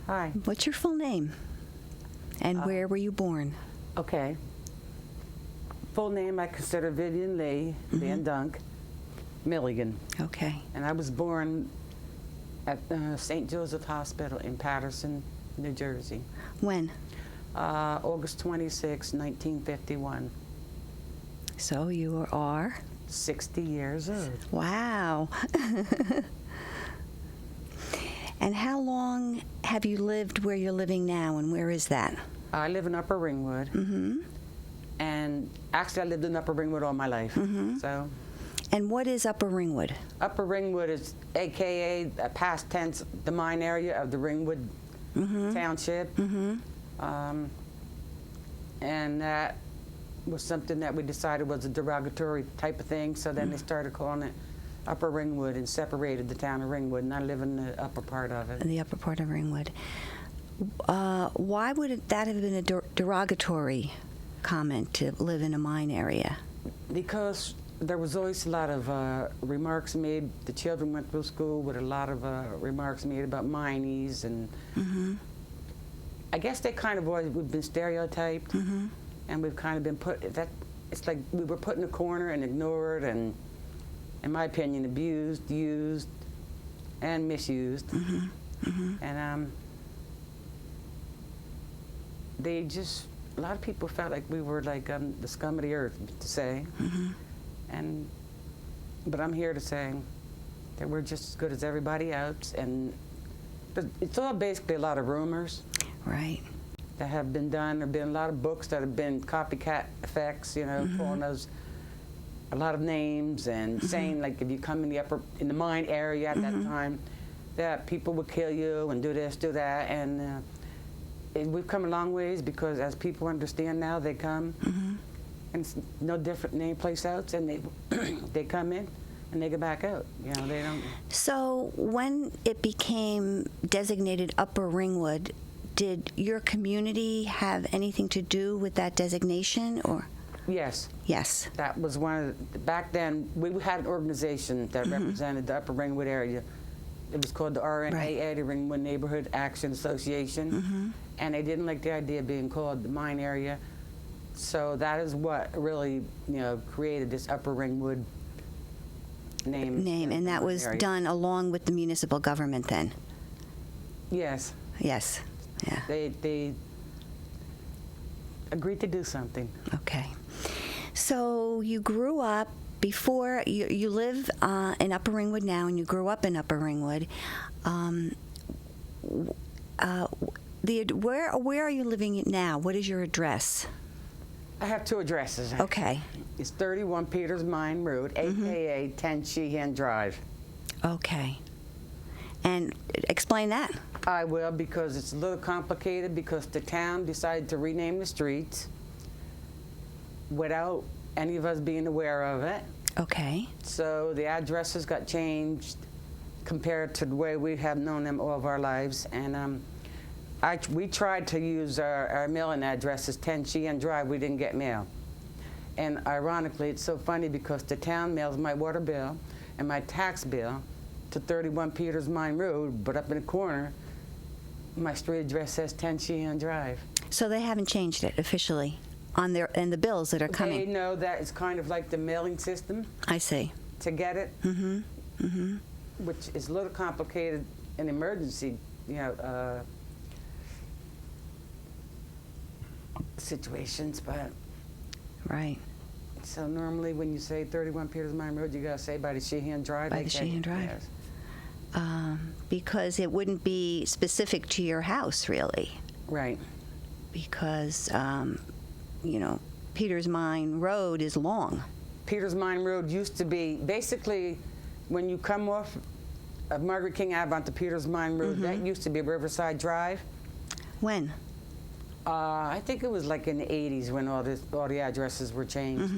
Hi. What's your full name? And where were you born? Okay. Full name I consider Vivian Van Dunk Milligan. Okay. And I was born at St. Joseph Hospital in Patterson, New Jersey. When? August 26, 1951. So you are? 60 years old. Wow. And how long have you lived where you're living now, and where is that? I live in Upper Ringwood. Mm-hmm. And actually I lived in Upper Ringwood all my life. Mm-hmm. So And what is Upper Ringwood? Upper Ringwood is AKA a past tense, the mine area of the Ringwood Township. Mm-hmm. And that was something that we decided was a derogatory type of thing, so then they started calling it Upper Ringwood and separated the town of Ringwood, and I live in the upper part of it. In the upper part of Ringwood. Why would that have been a derogatory comment to live in a mine area? Because there was always a lot of remarks made. The children went through school with a lot of remarks made about mineys, and I guess they kind of always, we've been stereotyped, and we've kind of been put, that it's like we were put in a corner and ignored and, in my opinion, abused, used, and misused. And they just, a lot of people felt like we were like the scum of the earth, to say. But I'm here to say that we're just as good as everybody else, and it's all basically a lot of rumors. Right. That have been done. There have been a lot of books that have been copycat effects, you know, calling us a lot of names and saying, like, if you come in the mine area at that time, that people would kill you and do this, do that. And we've come a long ways, because as people understand now, they come, and it's no different than any place else, and they come in and they go back out. You know, they don't. So when it became designated Upper Ringwood, did your community have anything to do with that designation, or? Yes. Yes. That was one of the, back then, we had an organization that represented the Upper Ringwood area. It was called the RNAA, the Ringwood Neighborhood Action Association, and they didn't like the idea of being called the mine area. So that is what really, you know, created this Upper Ringwood name. And that was done along with the municipal government then? Yes. Yes. Yeah. They agreed to do something. Okay. So you grew up before, you live in Upper Ringwood now, and you grew up in Upper Ringwood. Where are you living now? What is your address? I have two addresses. Okay. It's 31 Peters Mine Road, AKA 10 Sheehan Drive. Okay. And explain that. I will, because it's a little complicated, because the town decided to rename the streets without any of us being aware of it. Okay. So the addresses got changed compared to the way we have known them all of our lives. And we tried to use our mailing address as 10 Sheehan Drive. We didn't get mail. And ironically, it's so funny, because the town mails my water bill and my tax bill to 31 Peters Mine Road, but up in the corner, my street address says 10 Sheehan Drive. So they haven't changed it officially on in the bills that are coming? They know that it's kind of like the mailing system. I see. To get it. Which is a little complicated in emergency, you know, situations, but. Right. So normally when you say 31 Peters Mine Road, you gotta say by the Sheehan Drive. By the Sheehan Drive. Yes. Because it wouldn't be specific to your house, really. Right. Because, you know, Peters Mine Road is long. Peters Mine Road used to be, basically, when you come off of Margaret King Ave onto Peters Mine Road, that used to be Riverside Drive. When? I think it was like in the 80s when all the addresses were changed.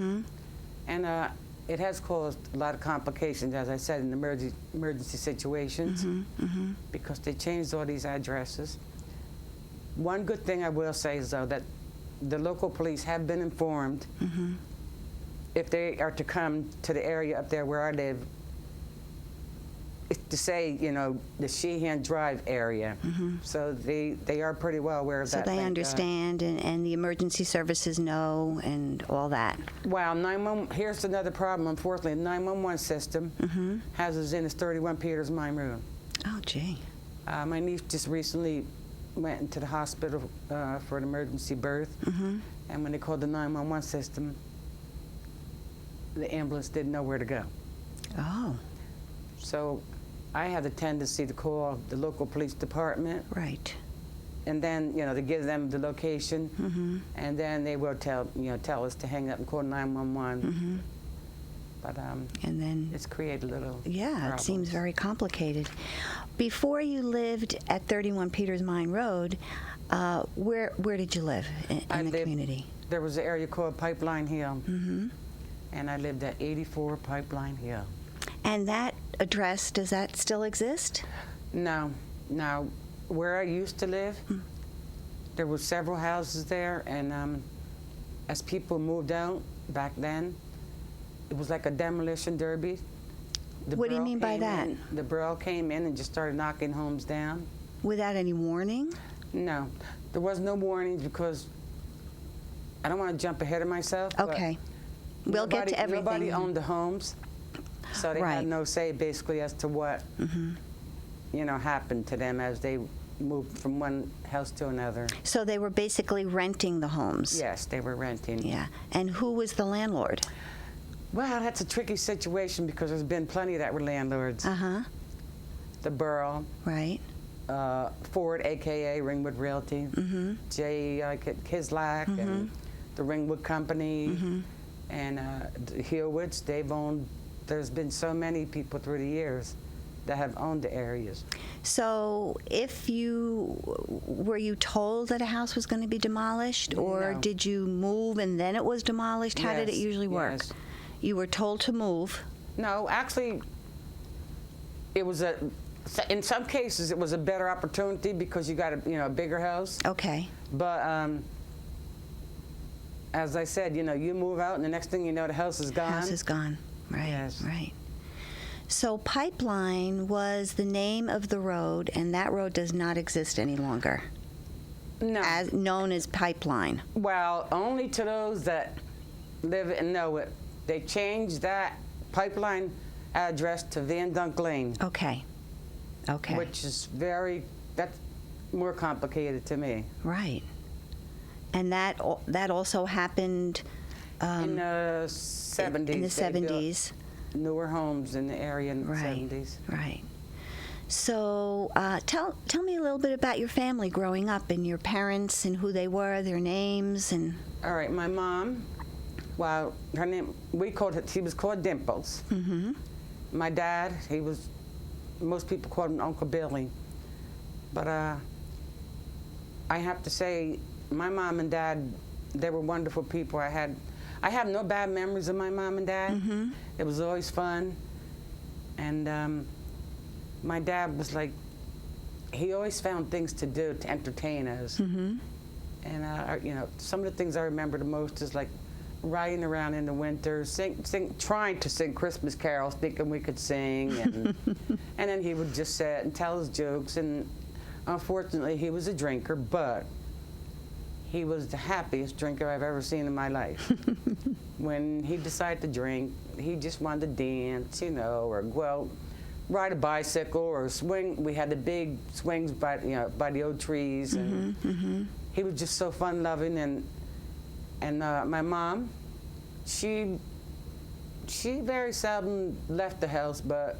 And it has caused a lot of complications, as I said, in emergency situations, because they changed all these addresses. One good thing I will say is, though, that the local police have been informed if they are to come to the area up there where I live to say, you know, the Sheehan Drive area. So they are pretty well aware of So that. they thank God. understand, and the emergency services know, and all that. Well, 911, here's another problem, unfortunately. The 911 system has us in its 31 Peters Mine Road. Oh, gee. My niece just recently went into the hospital for an emergency birth, and when they called the 911 system, the ambulance didn't know where to go. Oh, So I had a tendency to call the local police department, right. and then, you know, to give them the location, and then they will tell us to hang up and call 911. But And then, it's created a little yeah, problems. it seems very complicated. Before you lived at 31 Peters Mine Road, where did you live in the lived- community? There was an area called Pipeline Hill, and I lived at 84 Pipeline Hill. And that address, does that still exist? No, now where I used to live, there were several houses there, and as people moved out back then, it was like a demolition derby. The What do you borough mean by came that? The borough came in and just started knocking homes down. Without any warning? No, there was no warnings because I don't want to jump ahead of myself. but Okay. We'll get to everything. Nobody owned the homes, so they Right. had no say basically as to what happened to them as they moved from one house to another. So they were basically renting the homes? Yes, they were renting. Yeah. And who was the landlord? Well, that's a tricky situation because there's been plenty that were landlords. Uh-huh. The borough, Right. Ford, a.k.a. Ringwood Realty, Jay Kislak, and the Ringwood Company, and the Hillwoods. There's been so many people through the years that have owned the areas. So were you told that a house was going to be demolished, or No. did you move and then it was demolished? How did it Yes, usually work? yes. You were told to move. No, actually, it was in some cases, it was a better opportunity because you got a bigger house. Okay. But as I said, you move out, and the next thing you know, the house is gone. House is gone. Right. Yes. Right. So Pipeline was the name of the road, and that road does not exist any longer, No. as known as Pipeline. Well, only to those that live and know it. They changed that Pipeline address to Van Dunk Lane, Okay. Okay. which is that's more complicated to me. Right. And that also happened In the 70s. in the they built 70s. Newer homes in the area in the Right. 70s. Right. So tell me a little bit about your family growing up, and your parents and who they were, their names, and. All right, my mom, well, her name, she was called Dimples. My dad, most people called him Uncle Billy. But I have to say, my mom and dad, they were wonderful people. I have no bad memories of my mom and dad. It was always fun. And my dad was like, he always found things to do to entertain us. And some of the things I remember the most is like riding around in the winter, trying to sing Christmas carols, thinking we could sing, and and then he would just sit and tell his jokes. And unfortunately, he was a drinker, but he was the happiest drinker I've ever seen in my life. When he decided to drink, he just wanted to dance, or ride a bicycle or swing. We had the big swings by the old trees, and he was just so fun-loving. And my mom, she very seldom left the house, but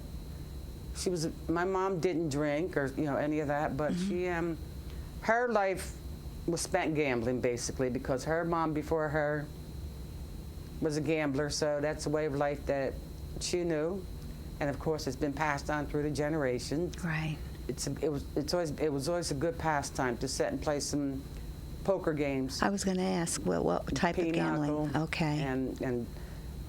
my mom didn't drink or any of that, but her life was spent gambling basically, because her mom before her was a gambler, so that's a way of life that she knew, and of course it's been passed on through the generations. Right. It was always a good pastime to sit and play some poker games. I was going to ask, what type of gambling? Pinochle Okay. And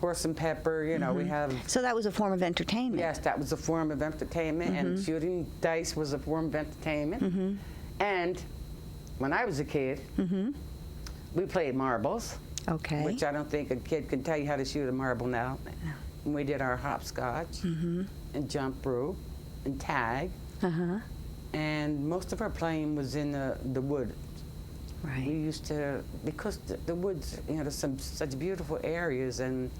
horse and pepper. We have. So that was a form of entertainment. Yes, that was a form of entertainment, and shooting dice was a form of entertainment. And when I was a kid, we played marbles. Okay. Which I don't think a kid can tell you how to shoot a marble now. And we did our hopscotch and jump rope. and tag, and most of our playing was in the wood. Right. We used to, because the woods, there's such beautiful areas, and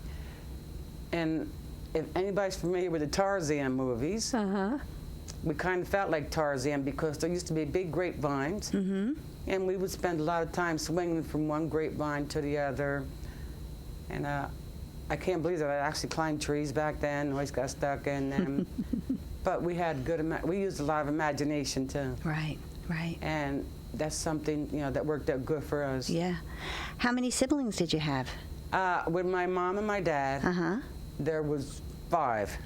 if anybody's familiar with the Tarzan movies, we kind of felt like Tarzan because there used to be big grapevines, and we would spend a lot of time swinging from one grapevine to the other. And I can't believe that I actually climbed trees back then. Always got stuck in them. But we had we used a lot of imagination too. Right, right. And that's something that worked out good for us. Yeah. How many siblings did you have? With my mom and my dad, there was 5.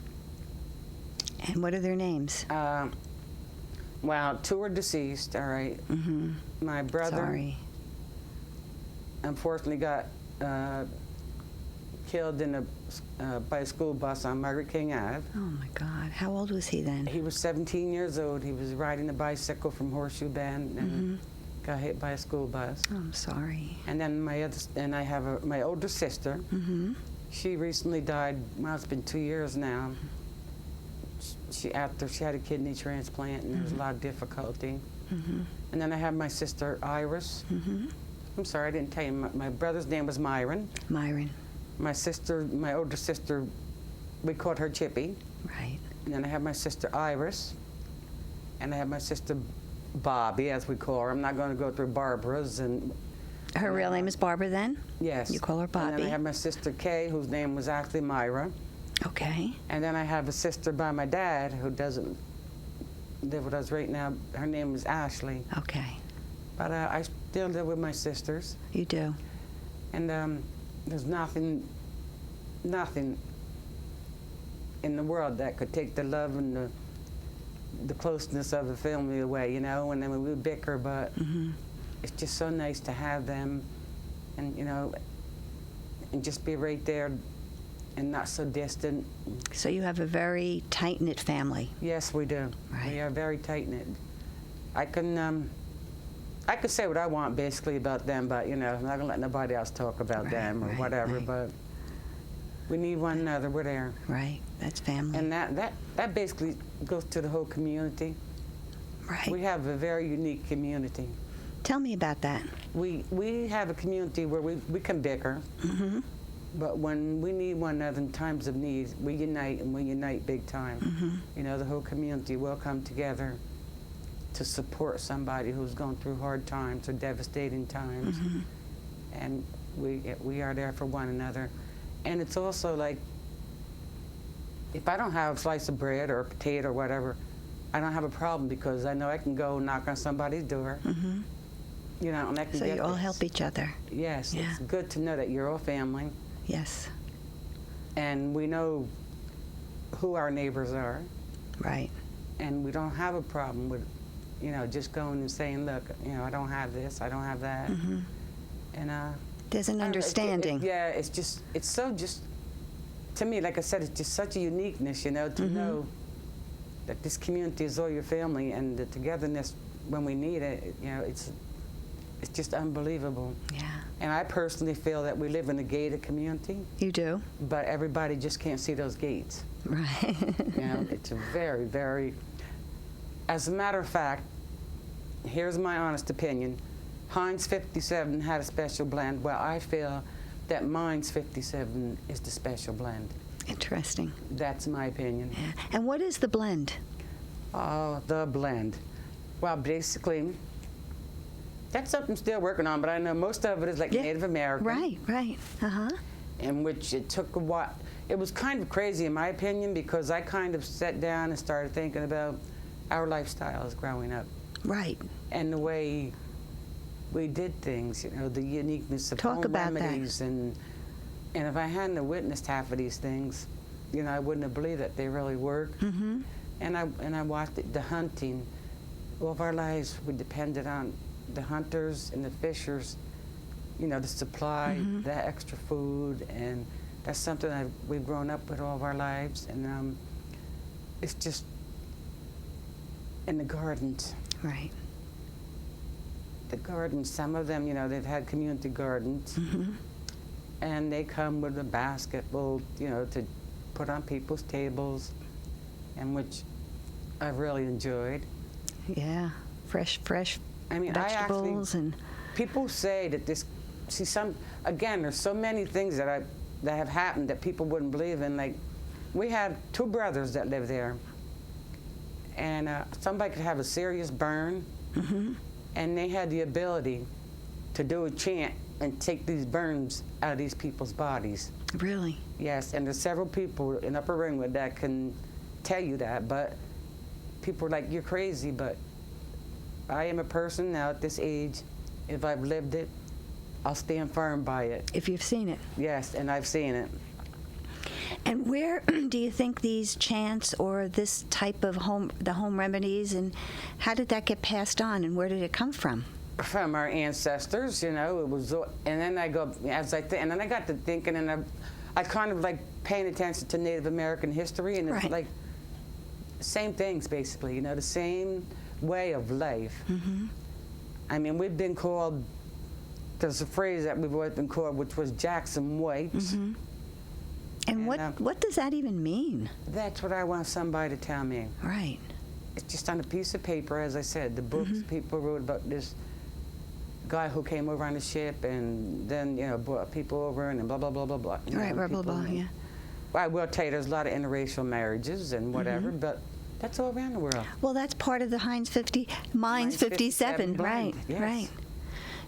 And what are their names? Well, 2 are deceased. All right. My brother, unfortunately, got killed by a school bus on Margaret King Ave. Oh my God! How old was he then? He was 17 years old. He was riding a bicycle from Horseshoe Bend and got hit by a school bus. Oh, I'm sorry. And then I have my older sister. She recently died. Well, it's been 2 years now. After she had a kidney transplant, and there was a lot of difficulty. And then I have my sister Iris. I'm sorry, I didn't tell you. My brother's name was Myron. Myron. My older sister, we called her Chippy. Right. And then I have my sister Iris, and I have my sister Bobby, as we call her. I'm not going to go through Barbara's. Her real name is Barbara then? Yes. You call her Bobby? And then I have my sister Kay, whose name was actually Myra. Okay. And then I have a sister by my dad who doesn't live with us right now. Her name is Ashley. Okay. But I still live with my sisters. You do? And there's nothing in the world that could take the love and the closeness of a family away, And then we would bicker, but it's just so nice to have them, and and just be right there, and not so distant. So you have a very tight-knit family. Yes, we do. Right. We are very tight-knit. I could say what I want basically about them, but I'm not gonna let nobody else talk about them or whatever. Right. But we need one another. We're there. Right. That's family. And that basically goes to the whole community. Right. We have a very unique community. Tell me about that. We have a community where we can bicker, but when we need one another in times of need, we unite, and we unite big time. The whole community will come together to support somebody who's going through hard times or devastating times, and we are there for one another. And it's also like, if I don't have a slice of bread or a potato or whatever, I don't have a problem, because I know I can go knock on somebody's door. And I can So get you all this. help each other. Yes, Yeah. it's good to know that you're all family, Yes. and we know who our neighbors are, Right. and we don't have a problem with, just going and saying, look, I don't have this, I don't have that, and There's an I don't know, understanding. yeah, it's so just, to me, like I said, it's just such a uniqueness, to know that this community is all your family, and the togetherness when we need it, it's just unbelievable. Yeah. And I personally feel that we live in a gated community, You do? but everybody just can't see those gates. Right. It's a very, very, as a matter of fact, here's my honest opinion. Heinz 57 had a special blend. Well, I feel that mine's 57 is the special blend. Interesting. That's my opinion. Yeah. And what is the blend? Oh, the blend. Well, basically, that's something I'm still working on, but I know most of it is like Native American. Right, right. In which it took a while. It was kind of crazy, in my opinion, because I kind of sat down and started thinking about our lifestyles growing up. Right. And the way we did things, the uniqueness of Talk home about remedies. And if I hadn't witnessed half of these things, I wouldn't have believed that they really work. And I watched the hunting. All of our lives, we depended on the hunters and the fishers, the supply, the extra food, and that's something we've grown up with all of our lives. And it's just in the gardens. Right. The gardens, some of them, they've had community gardens, and they come with a basket full, to put on people's tables, and which I've really enjoyed. Yeah, fresh I mean, vegetables and people say that this, see, again, there's so many things that have happened that people wouldn't believe in. Like, we had 2 brothers that lived there, and somebody could have a serious burn, and they had the ability to do a chant and take these burns out of these people's bodies. Really? Yes, and there's several people in Upper Ringwood that can tell you that, but people are like, you're crazy, but I am a person now at this age. If I've lived it, I'll stand firm by it. If you've seen it. Yes, and I've seen it. And where do you think these chants or this type of the home remedies, and how did that get passed on, and where did it come from? From our ancestors, you know, it was, and then I go, and then I got to thinking, and I kind of like paying attention to Native American history, and it's like same things basically, you know, the same way of life. I mean, we've been called, there's a phrase that we've always been called, which was Jackson Whites. And what does that even mean? That's what I want somebody to tell me. Right. It's just on a piece of paper, as I said. The books people wrote about this guy who came over on the ship, and then, you know, brought people over, and then blah, blah, blah, blah, blah. Right, blah, blah, blah, yeah. I will tell you, there's a lot of interracial marriages and whatever, but that's all around the world. Well, that's part of the Mine's 57, right, yes. right.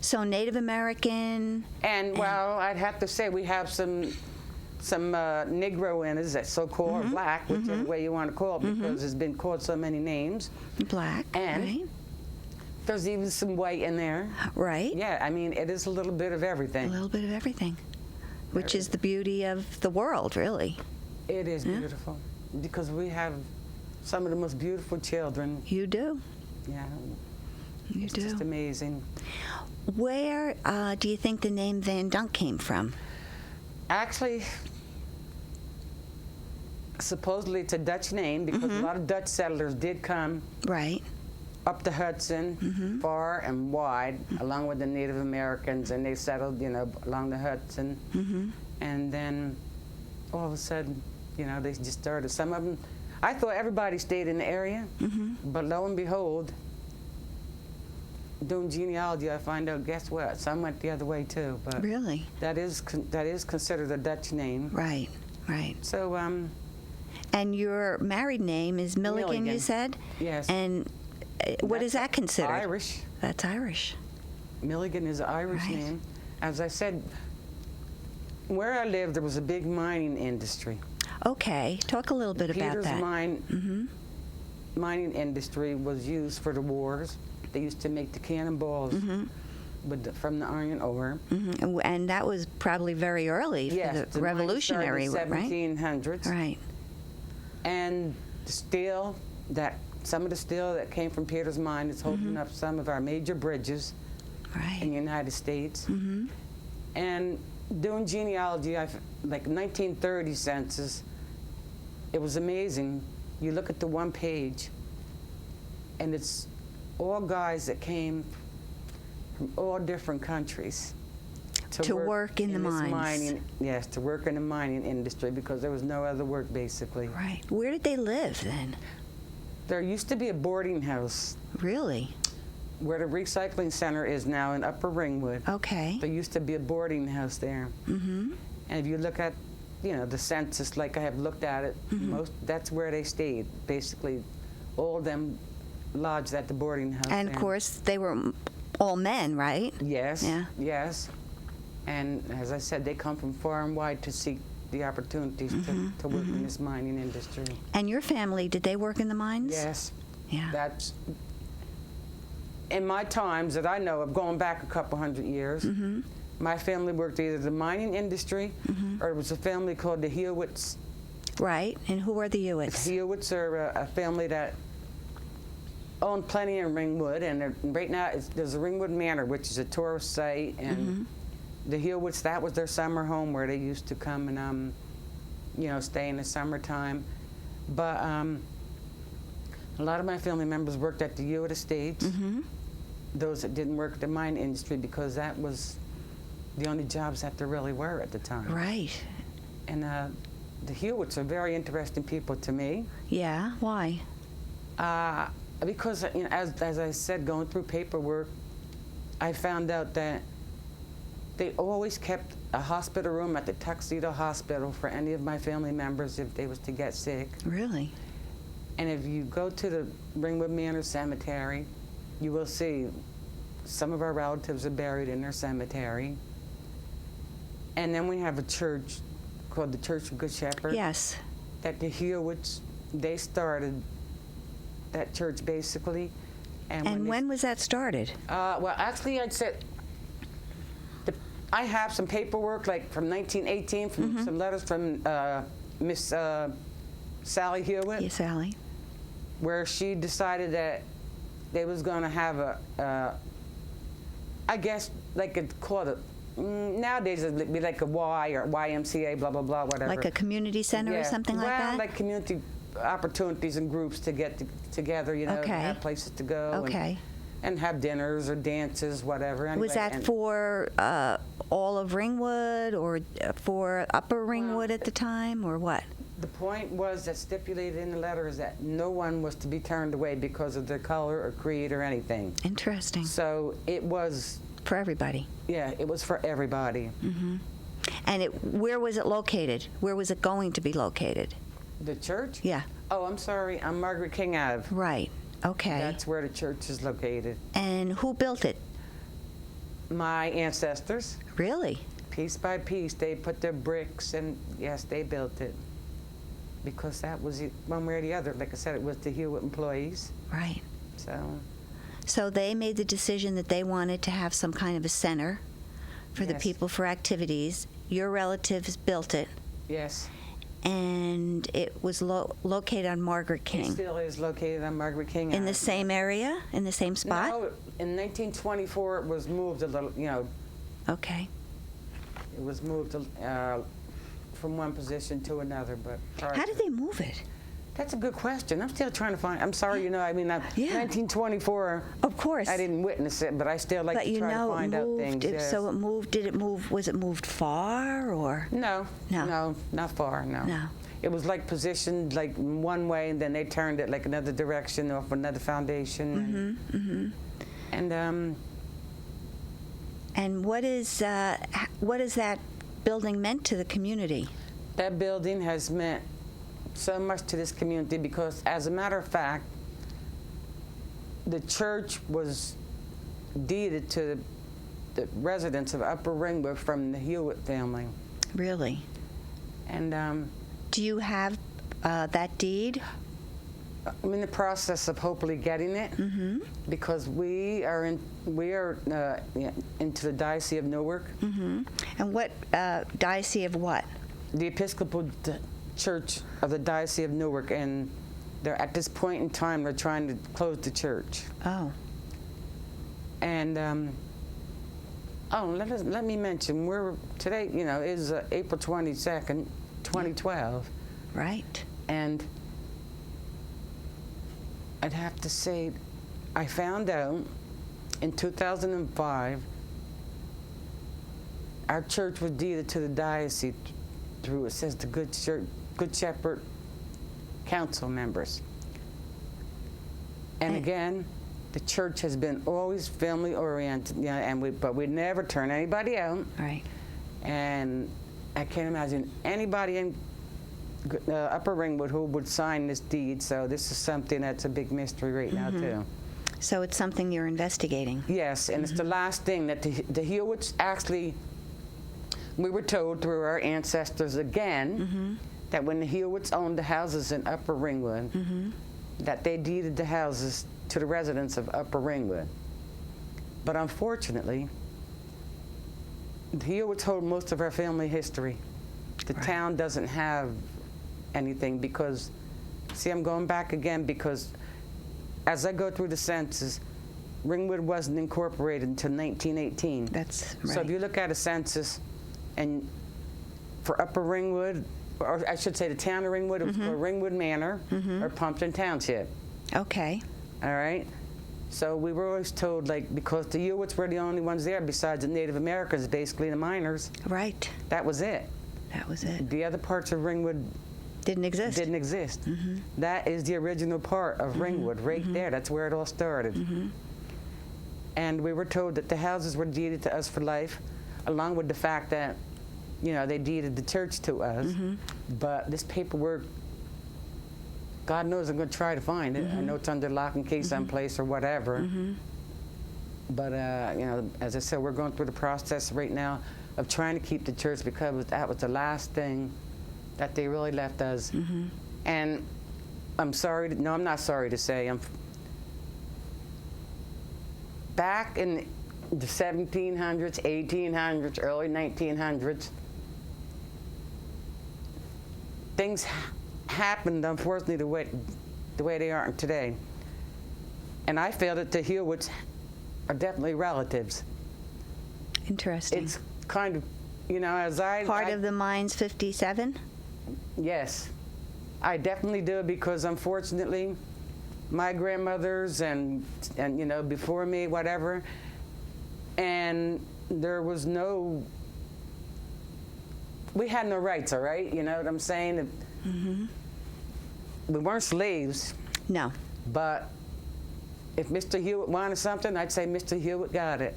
So Native American. And, well, I'd have to say we have some Negro in us, that's so-called, or black, whichever way you want to call it, because it's been called so many names. Black, and right. There's even some white in there. Right. Yeah, I mean, it is a little bit of everything. A little bit of everything, which is the beauty of the world, really. It is beautiful, because we have some of the most beautiful children. You do. Yeah. You do. It's just amazing. Where do you think the name Van Dunk came from? Actually, supposedly it's a Dutch name, because a lot of Dutch settlers did come up the Hudson, far and wide, along with the Native Americans, and they settled, you know, along the Hudson. And then all of a sudden, you know, they just started. Some of them, I thought everybody stayed in the area, but lo and behold, doing genealogy, I find out, guess what? Some went the other way too. But really? That is considered a Dutch name. Right, right. So, and your married name is Milligan, you said? Yes. And what is that considered? Irish. That's Irish. Milligan is an Irish name. As I said, where I lived, there was a big mining industry. Okay, talk a little bit about that. Peter's mining industry was used for the wars. They used to make the cannonballs from the iron ore. And that was probably very early for the Revolutionary, right? 1700s. Right. And the steel some of the steel that came from Peter's mine is holding up some of our major bridges in the United States. And doing genealogy, like 1930 census, it was amazing. You look at the one page, and it's all guys that came from all different countries to work in the mines. Yes, to work in the mining industry, because there was no other work, basically. Right. Where did they live then? There used to be a boarding house. Really? Where the recycling center is now in Upper Ringwood. Okay. There used to be a boarding house there. And if you look at, you know, the census, like I have looked at it, that's where they stayed. Basically, all of them lodged at the boarding house. And of course, they were all men, right? Yes. Yeah. Yes. And as I said, they come from far and wide to seek the opportunities to work in this mining industry. And your family, did they work in the mines? Yes. Yeah. That's, in my times that I know of, going back a couple hundred years, my family worked either the mining industry or it was a family called the Hewitts. Right. And who are the Hewitts? The Hewitts are a family that owned plenty in Ringwood, and right now there's a Ringwood Manor, which is a tourist site, and the Hewitts, that was their summer home where they used to come and, you know, stay in the summertime. But a lot of my family members worked at the Hewitt Estates. Those that didn't work at the mine industry, because that was the only jobs that there really were at the time. Right. And the Hewitts are very interesting people to me. Yeah, why? Because, you know, as I said, going through paperwork, I found out that they always kept a hospital room at the Tuxedo Hospital for any of my family members if they was to get sick. Really? And if you go to the Ringwood Manor Cemetery, you will see some of our relatives are buried in their cemetery. And then we have a church called the Church of Good Shepherd. Yes. That the Hewitts, they started that church basically. And when was that started? Well, actually, I'd say I have some paperwork, like from 1918, from some letters from Miss Sally Hewitt. Yes, Sally. Where she decided that they was going to have a, I guess, like it's called a, nowadays it'd be like a Y or YMCA, blah, blah, blah, whatever. Like a community center or something like that? Well, like community opportunities and groups to get together, you know, Okay. and have places to go. Okay. And have dinners or dances, whatever. Anyway, Was that for all of Ringwood or for Upper Ringwood at the time, or what? The point was that stipulated in the letter is that no one was to be turned away because of their color or creed or anything. Interesting. So it was, For everybody. yeah, it was for everybody. And where was it located? Where was it going to be located? The church? Yeah. Oh, I'm sorry. I'm Margaret King Ave. Right. Okay. That's where the church is located. And who built it? My ancestors, Really? piece by piece, they put their bricks and, yes, they built it. Because that was one way or the other. Like I said, it was the Hewitt employees. Right. So they made the decision that they wanted to have some kind of a center for the Yes. people for activities. Your relatives built it, yes. and it was located on Margaret It King. still is located on Margaret King In the Ave. same area? In the same spot? No, in 1924 it was moved a little, you know, Okay. it was moved from one position to another, but... How did they move it? That's a good question. I'm still trying to find... I'm sorry, you know, I mean, 1924, Of course. I didn't witness it, but I still like But to you try to know, find it out moved. things. Yes. So it moved. Did it move? Was it moved far or? No, No. no, not far, no. No. It was like positioned like one way, and then they turned it like another direction off another foundation. And And what is that building meant to the community? that building has meant so much to this community because, as a matter of fact, the church was deeded to the residents of Upper Ringwood from the Hewitt family. Really? And Do you have that deed? I'm in the process of hopefully getting it because we are into the Diocese of Newark. And what diocese of what? The Episcopal Church of the Diocese of Newark, and they're at this point in time they're trying to close the church. Oh. And let me mention today, you know, is April 22nd, 2012, Right. and I'd have to say I found out in 2005 our church was deeded to the diocese through, it says, the Good Shepherd Council members. And again, the church has been always family oriented, you know, but we never turn anybody out. Right. And I can't imagine anybody in Upper Ringwood who would sign this deed. So this is something that's a big mystery right now too. So it's something you're investigating. Yes, and it's the last thing that the Hewitts actually. We were told through our ancestors again that when the Hewitts owned the houses in Upper Ringwood, that they deeded the houses to the residents of Upper Ringwood. But unfortunately, the Hewitts hold most of our family history. The town doesn't have anything because, see, I'm going back again because as I go through the census, Ringwood wasn't incorporated until 1918. That's right. So if you look at a census, and for Upper Ringwood, or I should say the town of Ringwood, it was called Ringwood Manor or Pumpkin Township. Okay. All right? So we were always told, like, because the Hewitts were the only ones there besides the Native Americans, basically the miners, Right. that was it. That was it. The other parts of Ringwood, Didn't exist. Didn't exist. That is the original part of Ringwood, right there. That's where it all started. And we were told that the houses were deeded to us for life, along with the fact that, you know, they deeded the church to us. But this paperwork, God knows I'm going to try to find it. I know it's under lock and key someplace or whatever. But, you know, as I said, we're going through the process right now of trying to keep the church, because that was the last thing that they really left us. And I'm sorry, no, I'm not sorry to say, back in the 1700s, 1800s, early 1900s, things happened, unfortunately, the way they are today. And I feel that the Hewitts are definitely relatives. Interesting. It's kind of, you know, as Part of the Mines 57? Yes, I definitely do, because unfortunately, my grandmothers and you know, before me, whatever, and there was no, we had no rights, all right? You know what I'm saying? We weren't slaves. No. But if Mr. Hewitt wanted something, I'd say Mr. Hewitt got it.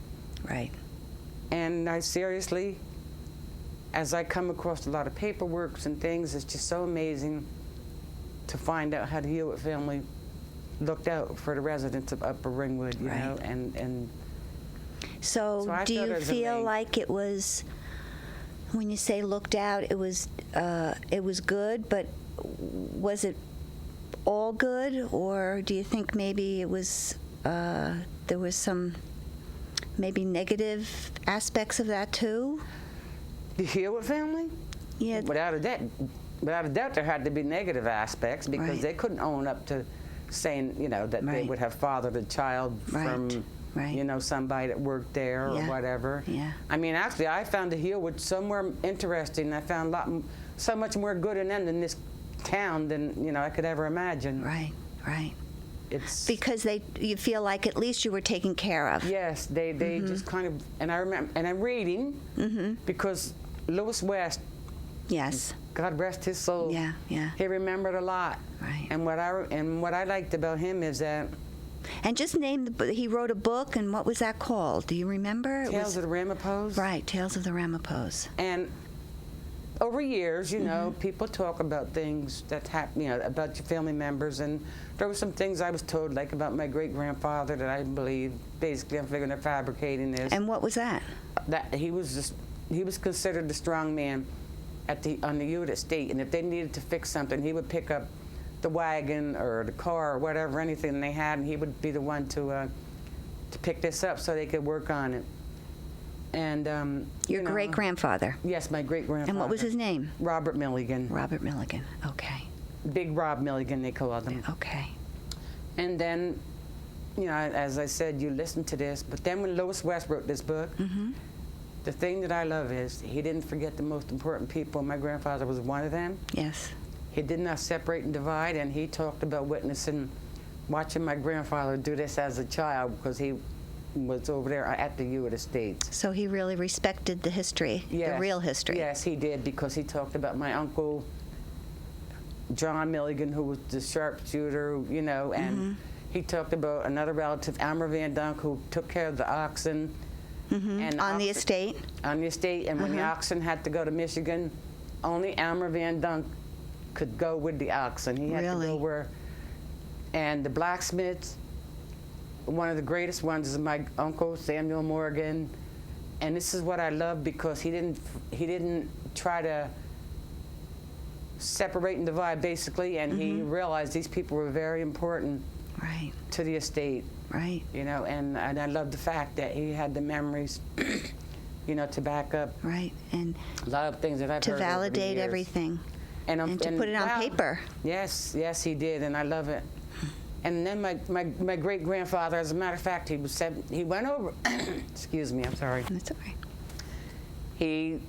Right. And I seriously, as I come across a lot of paperwork and things, it's just so amazing to find out how the Hewitt family looked out for the residents of Upper Ringwood, you know, and so do you feel like it was, when you say looked out, it was good, but was it all good, or do you think maybe it was there was some maybe negative aspects of that too? The Hewitt family? Yeah. Without a doubt, there had to be negative aspects, because they couldn't own up to saying, you know, that they would have fathered a child from, you know, somebody that worked there or whatever. Yeah. I mean, actually, I found the Hewitts somewhere interesting. I found so much more good in them than this town than, you know, I could ever imagine. Right, right. It's because you feel like at least you were taken care of. Yes, they just kind of, and I remember, and I'm reading, because Lewis West, yes, God rest his soul. Yeah, yeah. He remembered a lot. Right. And what I liked about him is that. And just name he wrote a book, and what was that called? Do you remember? Tales of the Ramapos. Right, Tales of the Ramapos. And over years, you know, people talk about things that happen, you know, about your family members, and there were some things I was told, like about my great-grandfather, that I believe, basically, I'm figuring they're fabricating this. And what was that? That he was considered the strong man on the Hewitt estate, and if they needed to fix something, he would pick up the wagon or the car or whatever, anything they had, and he would be the one to pick this up so they could work on it. And your great-grandfather? Yes, my great-grandfather. And what was his name? Robert Milligan. Robert Milligan. Okay. Big Rob Milligan, they called him. Okay. And then, you know, as I said, you listen to this, but then when Lewis West wrote this book, the thing that I love is he didn't forget the most important people. My grandfather was one of them. Yes. He did not separate and divide, and he talked about witnessing, watching my grandfather do this as a child, because he was over there at the Hewitt Estates. So he really respected the history, the real history. Yes, he did, because he talked about my uncle, John Milligan, who was the sharpshooter, you know, and he talked about another relative, Elmer Van Dunk, who took care of the oxen. And on the estate? On the estate, and when the oxen had to go to Michigan, only Elmer Van Dunk could go with the oxen. He had to go where, and the blacksmiths, one of the greatest ones is my uncle, Samuel Morgan, and this is what I love, because he didn't try to separate and divide, basically, and he realized these people were very important to the estate. Right. You know, and I love the fact that he had the memories, you know, to back up. Right, and a lot of things that I've heard over the validate years. everything, and to and put it on paper. Yes, yes, he did, and I love it. And then my great grandfather, as a matter of fact, he went over. Excuse me, I'm sorry. That's okay. He,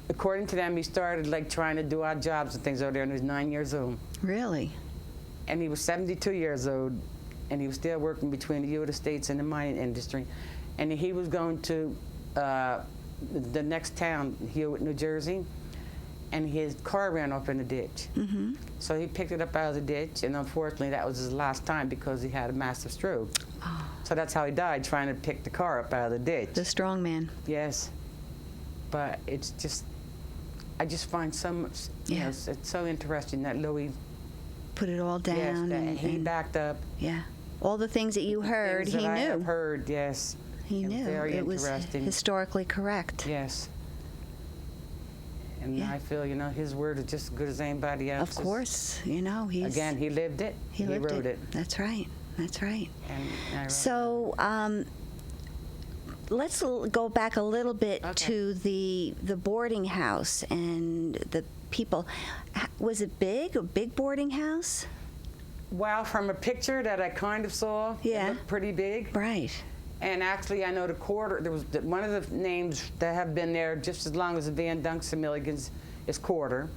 according to them, he started like trying to do odd jobs and things over there, and he was 9 years old. Really? And he was 72 years old, and he was still working between the Hewitt Estates and the mining industry. And he was going to the next town, Hewitt, New Jersey, and his car ran off in the ditch. So he picked it up out of the ditch, and unfortunately that was his last time because he had a massive stroke. Oh. So that's how he died, trying to pick the car up out of the ditch. The strong man. Yes. But it's just, I just find so much, you know, it's so interesting that Louis put it all down. Yes, and he backed up. Yeah. All the things that you heard, he knew. I have heard, yes. He knew. Very it was interesting. Historically correct. Yes. And I feel, you know, his word is just as good as anybody else's. Of course, you know, he's... Again, he lived it. He wrote it. That's right. That's right. And so, let's go back a little bit to the boarding house and the people. Was it big? A big boarding house? Well, from a picture that I kind of saw, it looked pretty big. Right. And actually, I know there was one of the names that have been there just as long as the Van Dunks and Milligans is Quarter.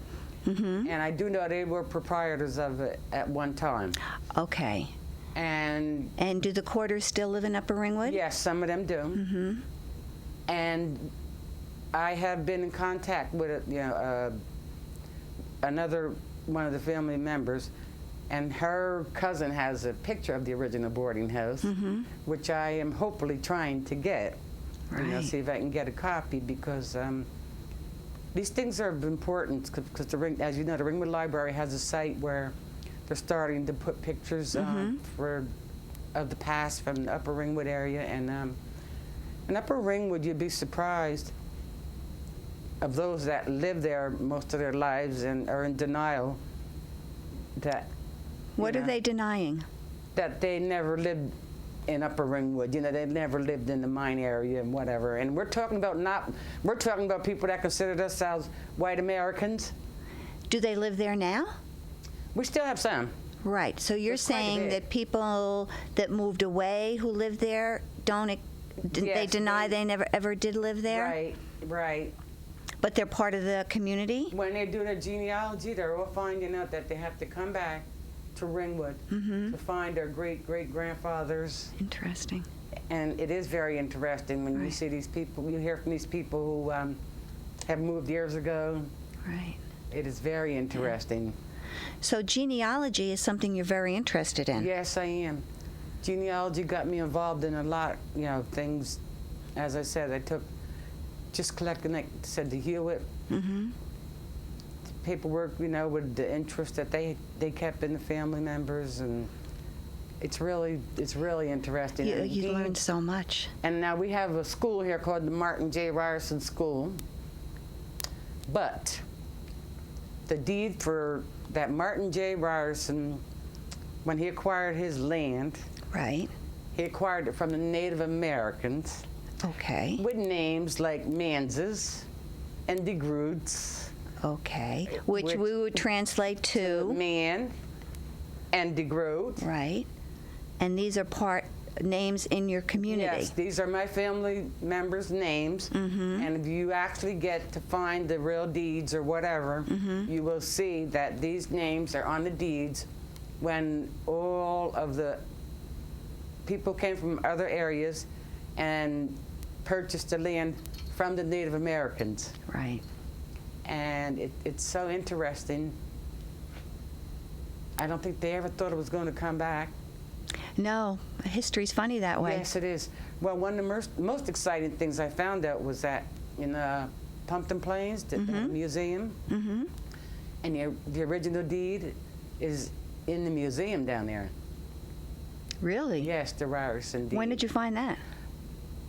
And I do know they were proprietors of it at one time. Okay. And do the Quarters still live in Upper Ringwood? Yes, some of them do. And I have been in contact with another one of the family members, and her cousin has a picture of the original boarding house, which I am hopefully trying to get. Right. You know, see if I can get a copy, because these things are important, because as you know, the Ringwood Library has a site where they're starting to put pictures of the past from the Upper Ringwood area, and in Upper Ringwood, you'd be surprised of those that live there most of their lives and are in denial that. What are they denying? That they never lived in Upper Ringwood. You know, they never lived in the mine area and whatever. And we're talking about people that consider themselves white Americans. Do they live there now? We still have some. Right. So you're saying that people that moved away who live there they deny they never ever did live there? Right, right. But they're part of the community? When they do their genealogy, they're all finding out that they have to come back to Ringwood to find their great-great-grandfathers. Interesting. And it is very interesting when you see these people, you hear from these people who have moved years ago. Right. It is very interesting. So genealogy is something you're very interested in. Yes, I am. Genealogy got me involved in a lot, you know, things. As I said, I took just collecting, like I said, the Hewitt paperwork, you know, with the interest that they kept in the family members, and it's really interesting. You learned so much. And now we have a school here called the Martin J. Ryerson School, but the deed for that Martin J. Ryerson, when he acquired his land, right, he acquired it from the Native Americans. Okay. With names like Manses and DeGroots. Okay. Which we would translate to Man and DeGroot. Right. And these are names in your community. Yes, these are my family members' names. And if you actually get to find the real deeds or whatever, you will see that these names are on the deeds when all of the people came from other areas and purchased the land from the Native Americans. Right. And it's so interesting. I don't think they ever thought it was going to come back. No, history's funny that way. Yes, it is. Well, one of the most exciting things I found out was that in Pumpkin Plains, the museum, and the original deed is in the museum down there. Really? Yes, the Ryerson deed. When did you find that?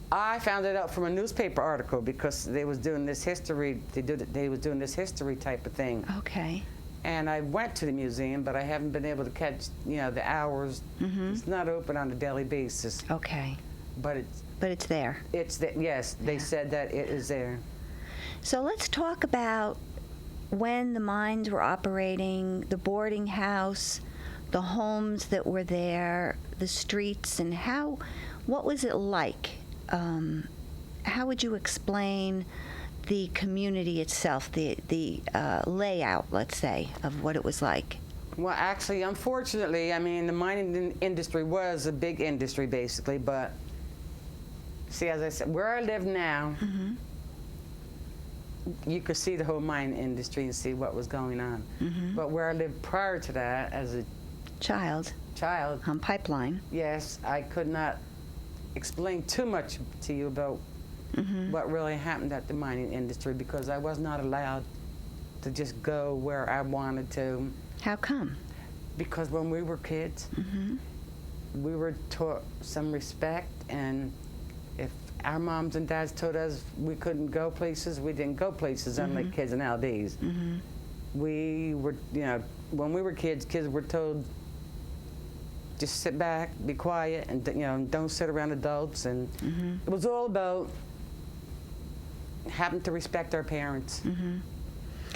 I found it out from a newspaper article because they was doing this history. They was doing this history type of thing. Okay. And I went to the museum, but I haven't been able to catch, you know, the hours. It's not open on a daily basis. Okay. But it's there. Yes, they said that it is there. So let's talk about when the mines were operating, the boarding house, the homes that were there, the streets, and what was it like? How would you explain the community itself, the layout, let's say, of what it was like? Well, actually, unfortunately, I mean, the mining industry was a big industry, basically, but see, as I said, where I live now, you could see the whole mining industry and see what was going on. But where I lived prior to that, as a child on Pipeline. Yes, I could not explain too much to you about what really happened at the mining industry, because I was not allowed to just go where I wanted to. How come? Because when we were kids, we were taught some respect, and if our moms and dads told us we couldn't go places, we didn't go places, unlike kids nowadays. We were, you know, when we were kids were told, just sit back, be quiet, and, you know, don't sit around adults. And it was all about having to respect our parents.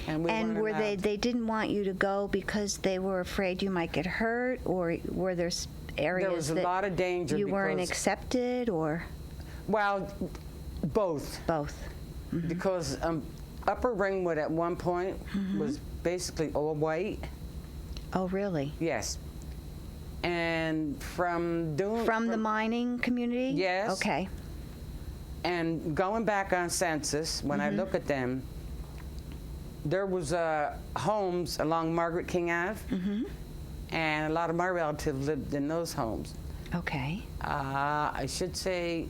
And were they didn't want you to go because they were afraid you might get hurt, or were there areas there was a lot of danger you weren't accepted, or? Well, both. Both. Because Upper Ringwood at one point was basically all white. Oh, really? Yes. And from the mining community? Yes. Okay. And going back on census, when I look at them, there was homes along Margaret King Ave, and a lot of my relatives lived in those homes. Okay. I should say,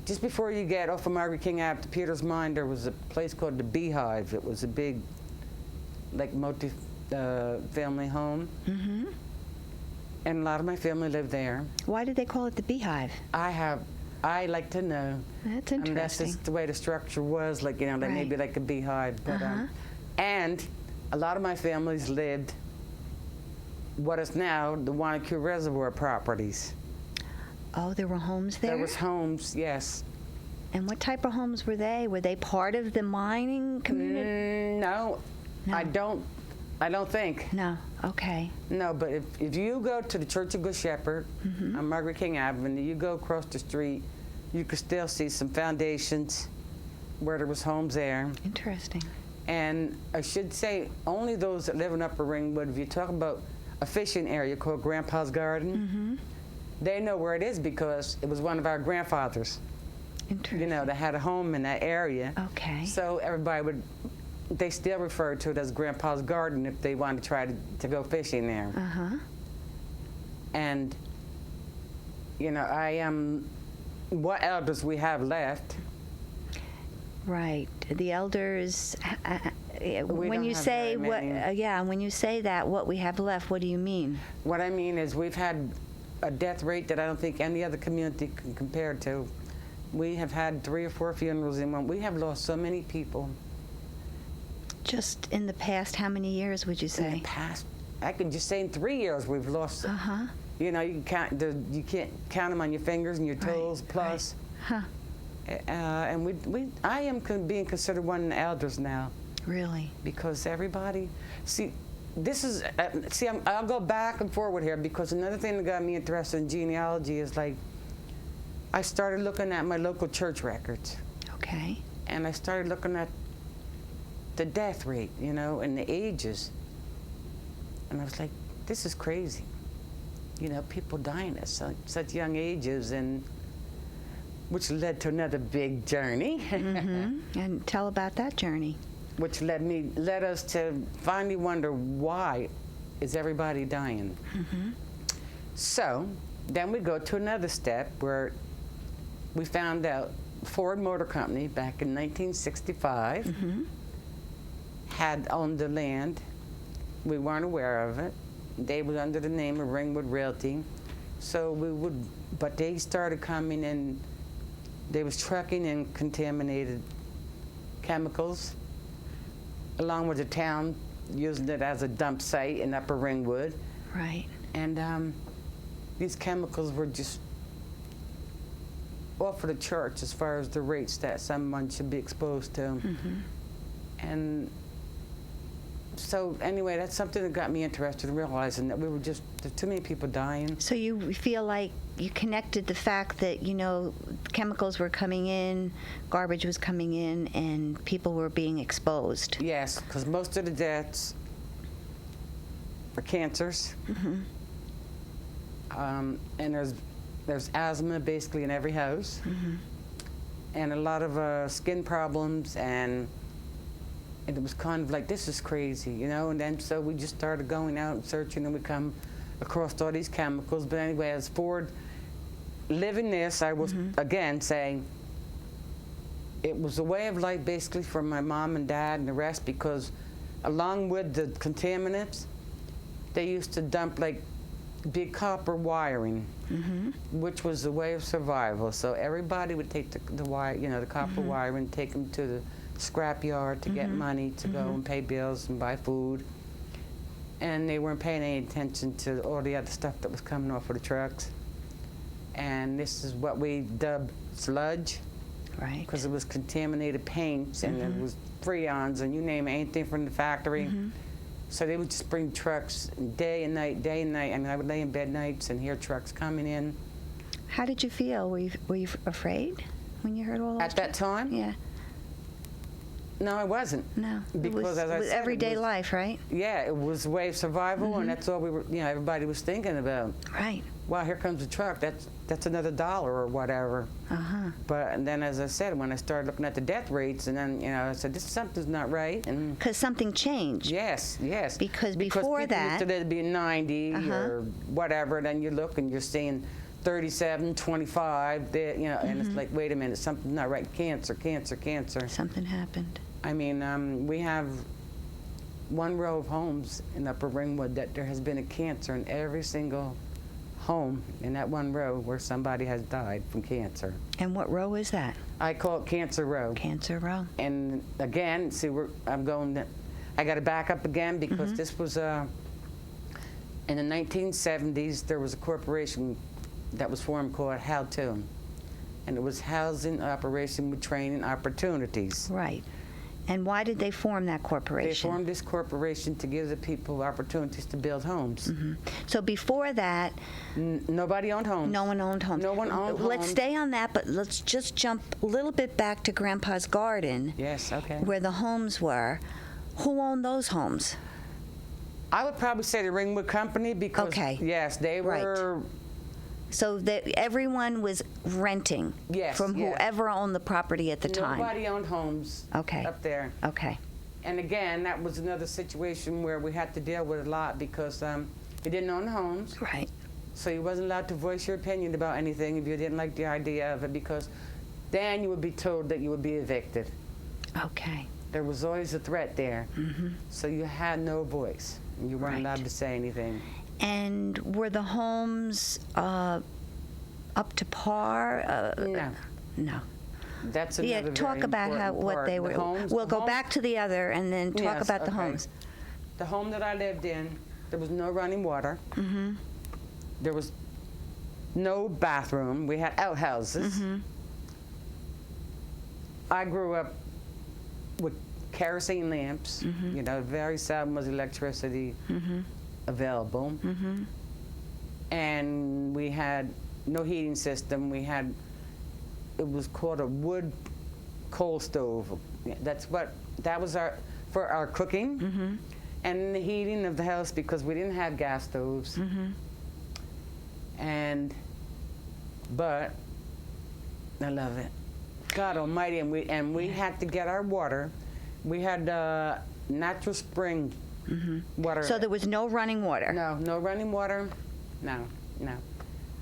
just before you get off of Margaret King Ave to Peter's Mine, there was a place called the Beehive. It was a big, like, multi-family home. And a lot of my family lived there. Why did they call it the Beehive? I like to know. That's interesting. And that's just the way the structure was, like, you know, like maybe like a beehive. But, and a lot of my families lived what is now the Wanacue Reservoir properties. Oh, there were homes there? There was homes, yes. And what type of homes were they? Were they part of the mining community? No. I don't think. No, okay. No, but if you go to the Church of Good Shepherd on Margaret King Avenue, you go across the street, you can still see some foundations where there was homes there. Interesting. And I should say, only those that live in Upper Ringwood, if you talk about a fishing area called Grandpa's Garden, they know where it is because it was one of our grandfathers. Interesting. You know, that had a home in that area. Okay. So everybody they still refer to it as Grandpa's Garden if they wanted to try to go fishing there. And, you know, what elders we have left. Right. The elders, when you say when you say that, what we have left, what do you mean? What I mean is we've had a death rate that I don't think any other community can compare to. We have had 3 or 4 funerals in one. We have lost so many people. Just in the past, how many years would you say? In the past, I can just say in 3 years we've lost. You know, you can't count them on your fingers and your toes. Plus. And I am being considered one of the elders now. Really? Because everybody, I'll go back and forward here, because another thing that got me interested in genealogy is, like, I started looking at my local church records. Okay. And I started looking at the death rate, you know, and the ages. And I was like, this is crazy. You know, people dying at such young ages, and which led to another big journey. And tell about that journey. Which led us to finally wonder, why is everybody dying? So then we go to another step where we found out Ford Motor Company back in 1965 had owned the land. We weren't aware of it. They were under the name of Ringwood Realty. So but they started coming in, they was trucking in contaminated chemicals along with the town, using it as a dump site in Upper Ringwood. Right. And these chemicals were just off of the charts as far as the rates that someone should be exposed to. And so anyway, that's something that got me interested in realizing that there's too many people dying. So you feel like you connected the fact that, you know, chemicals were coming in, garbage was coming in, and people were being exposed. Yes, because most of the deaths are cancers. And there's asthma basically in every house. and a lot of skin problems, and it was kind of like, this is crazy, you know. And then so we just started going out and searching, and we come across all these chemicals. But anyway, as Ford living this, I was again saying it was a way of life basically for my mom and dad and the rest, because along with the contaminants, they used to dump like big copper wiring, which was a way of survival. So everybody would take the wire, you know, the copper wiring, take them to the scrap yard to get money to go and pay bills and buy food. And they weren't paying any attention to all the other stuff that was coming off of the trucks. And this is what we dubbed sludge. Right. Because it was contaminated paints, and it was freons, and you name it, anything from the factory. So they would just bring trucks day and night, day and night. I mean, I would lay in bed nights and hear trucks coming in. How did you feel? Were you afraid when you heard all those? At that time? Yeah. No, I wasn't. No. Because it was everyday life, right? Yeah, it was a way of survival, and that's all we were, you know, everybody was thinking about. Right. Wow, here comes a truck. That's another $1 or whatever. But and then, as I said, when I started looking at the death rates, and then, you know, I said, something's not right. And because something changed. Yes, yes. Because before people that, used to be 90 or whatever. Then you look and you're seeing 37, 25. You know, and it's like, wait a minute, something's not right. Cancer, cancer, cancer. Something happened. I mean, we have one row of homes in Upper Ringwood that there has been a cancer in every single home in that one row where somebody has died from cancer. And what row is that? I call it Cancer Row. Cancer Row. I again, see, I got to back up again, because this was in the 1970s. There was a corporation that was formed called HALTO, and it was Housing Operation with Training Opportunities. Right. And why did they form that corporation? They formed this corporation to give the people opportunities to build homes. So before that, nobody owned homes. No one owned homes. No one owned homes. Let's stay on that, but let's just jump a little bit back to Grandpa's garden. Yes, okay. Where the homes were. Who owned those homes? I would probably say the Ringwood Company, because yes, they were. Right. So that everyone was renting from whoever owned the property at the time. Nobody owned homes up there. Okay. And again, that was another situation where we had to deal with a lot, because you didn't own homes. Right. So you wasn't allowed to voice your opinion about anything if you didn't like the idea of it, because then you would be told that you would be evicted. Okay. There was always a threat there. So you had no voice. You weren't allowed to say anything. And were the homes up to par? No. No. That's another talk very about what they were. We'll go back to the other and then talk about the homes. The home that I lived in, there was no running water. There was no bathroom. We had outhouses. I grew up with kerosene lamps. You know, very seldom was electricity available. And we had no heating system. It was called a wood coal stove. That was for our cooking and the heating of the house, because we didn't have gas stoves. But I love it. God Almighty, and we had to get our water. We had natural spring water. So there was no running water? No running water. No.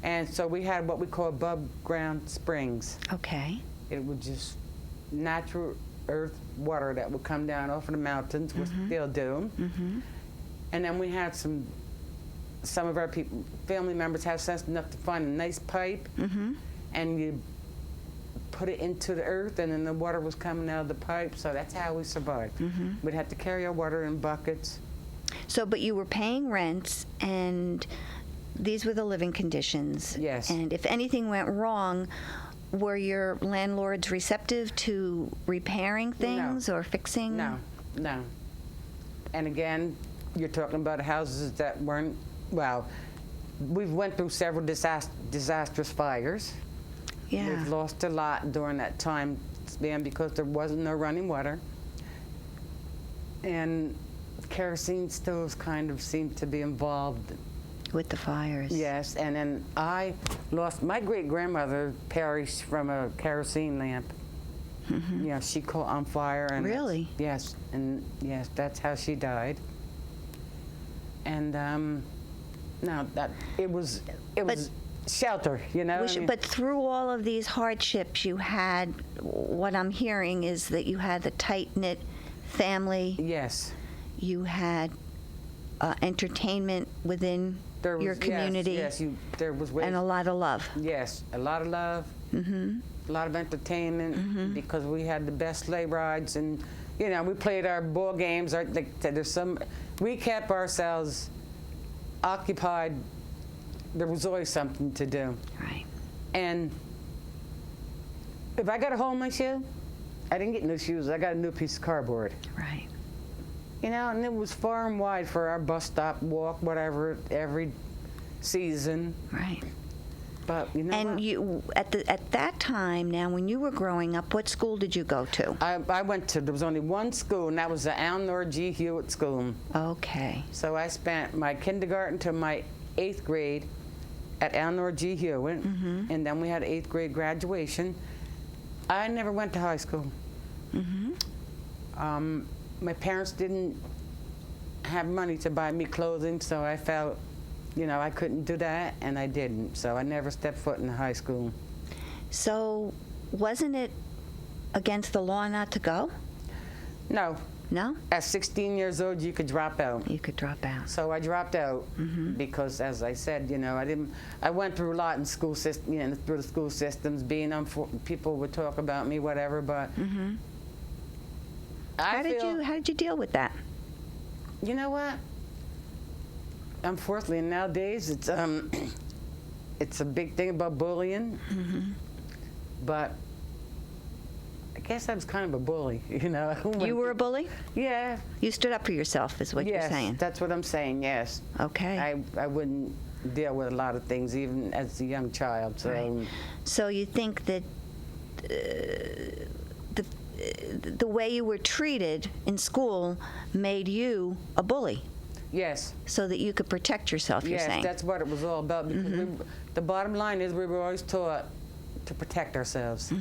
And so we had what we call above ground springs. Okay. It was just natural earth water that would come down off of the mountains, which still do. And then we had some of our family members had sense enough to find a nice pipe, and you put it into the earth, and then the water was coming out of the pipe. So that's how we survived. We'd have to carry our water in buckets. So, but you were paying rents, and these were the living conditions. Yes. And if anything went wrong, were your landlords receptive to repairing things or fixing? No. And again, you're talking about houses that weren't, well, we've went through several disastrous fires. Yeah. We've lost a lot during that time span because there wasn't no running water. And kerosene stoves kind of seemed to be involved. With the fires. Yes, and then I lost, my great-grandmother perished from a kerosene lamp. Yeah, she caught on fire. And Really? Yes, and yes, that's how she died. And no, that it was shelter, you know. But through all of these hardships, you had, what I'm hearing is that you had the tight-knit family. Yes. You had entertainment within your community. Yes, there was ways. And a lot of love. Yes, a lot of love. A lot of entertainment because we had the best sleigh rides, and you know, we played our ball games. We kept ourselves occupied. There was always something to do. Right. And if I got a hole in my shoe, I didn't get new shoes. I got a new piece of cardboard. Right. You know, and it was far and wide for our bus stop, walk, whatever, every season. Right. But you know And what? you at that time, now, when you were growing up, what school did you go to? I went to, there was only one school, and that was the Eleanor G. Hewitt School. Okay. So I spent my kindergarten to my 8th grade at Eleanor G. Hewitt, and then we had 8th grade graduation. I never went to high school. My parents didn't have money to buy me clothing, so I felt, you know, I couldn't do that, and I didn't. So I never stepped foot in high school. So wasn't it against the law not to go? No. No? At 16 years old, you could drop out. You could drop out. So I dropped out because, as I said, you know, I went through a lot in school system, you know, through the school systems. People would talk about me, whatever, but How did you deal with that? You know what? Unfortunately, nowadays it's a big thing about bullying. But I guess I was kind of a bully, you know. You were a bully? Yeah. You stood up for yourself, is what you're saying. Yes, that's what I'm saying. Yes. Okay. I wouldn't deal with a lot of things, even as a young child. So. Right. So you think that the way you were treated in school made you a bully? Yes. So that you could protect yourself, you're saying? Yes, that's what it was all about. Because the bottom line is we were always taught to protect ourselves.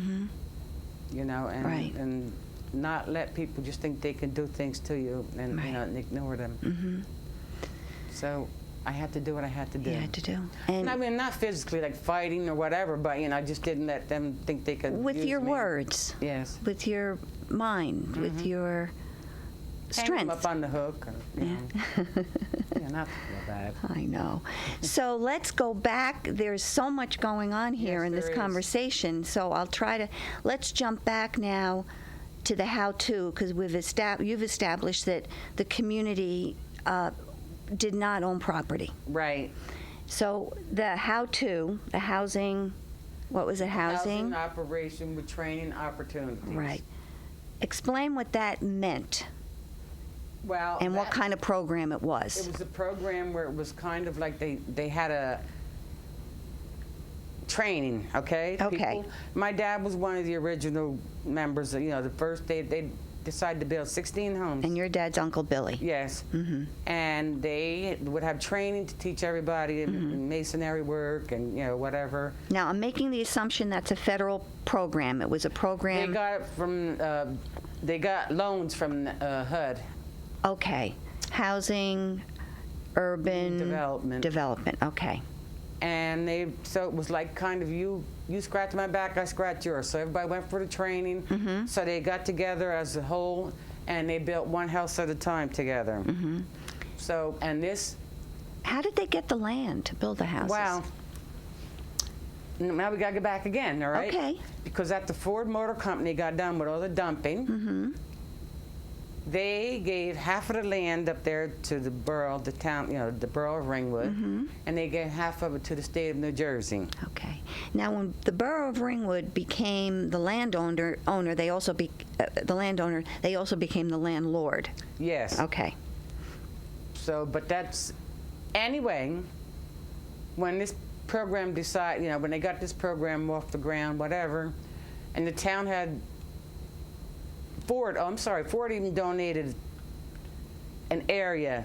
You know, and not let people just think they can do things to you and you know, and ignore them. So I had to do what I had to do. You had to do. And I mean, not physically, like fighting or whatever, but you know, I just didn't let them think they could. With use your me. words. Yes. With your mind. With your strength. Hang them up on the hook. Or, you know. Yeah, not bad. I know. So let's go back. There's so much going on here in this conversation. So let's jump back now to the how-to, because you've established that the community did not own property. Right. So the how-to, the housing, what was it, housing? Housing operation with training opportunities. Right. Explain what that meant. Well, and what kind of program it was. It was a program where it was kind of like they had a training, okay? Okay. People. My dad was one of the original members. You know, the first they decided to build 16 homes. And your dad's Uncle Billy. Yes. And they would have training to teach everybody masonry work and, you know, whatever. Now, I'm making the assumption that's a federal program. It was a program. They got it from, they got loans from HUD. Okay. Housing, urban development. Okay. And so it was like kind of you scratch my back, I scratch yours. So everybody went for the training. So they got together as a whole, and they built one house at a time together. So, and this. How did they get the land to build the houses? Well, now we got to get back again, all right? Okay. Because at the Ford Motor Company got done with all the dumping. They gave half of the land up there to the borough, the town, you know, the borough of Ringwood, and they gave half of it to the state of New Jersey. Okay. Now, when the borough of Ringwood became the landowner, they also became the landlord. Yes. Okay. So, but that's anyway. When this program decided, you know, when they got this program off the ground, whatever, and the town had. Ford even donated an area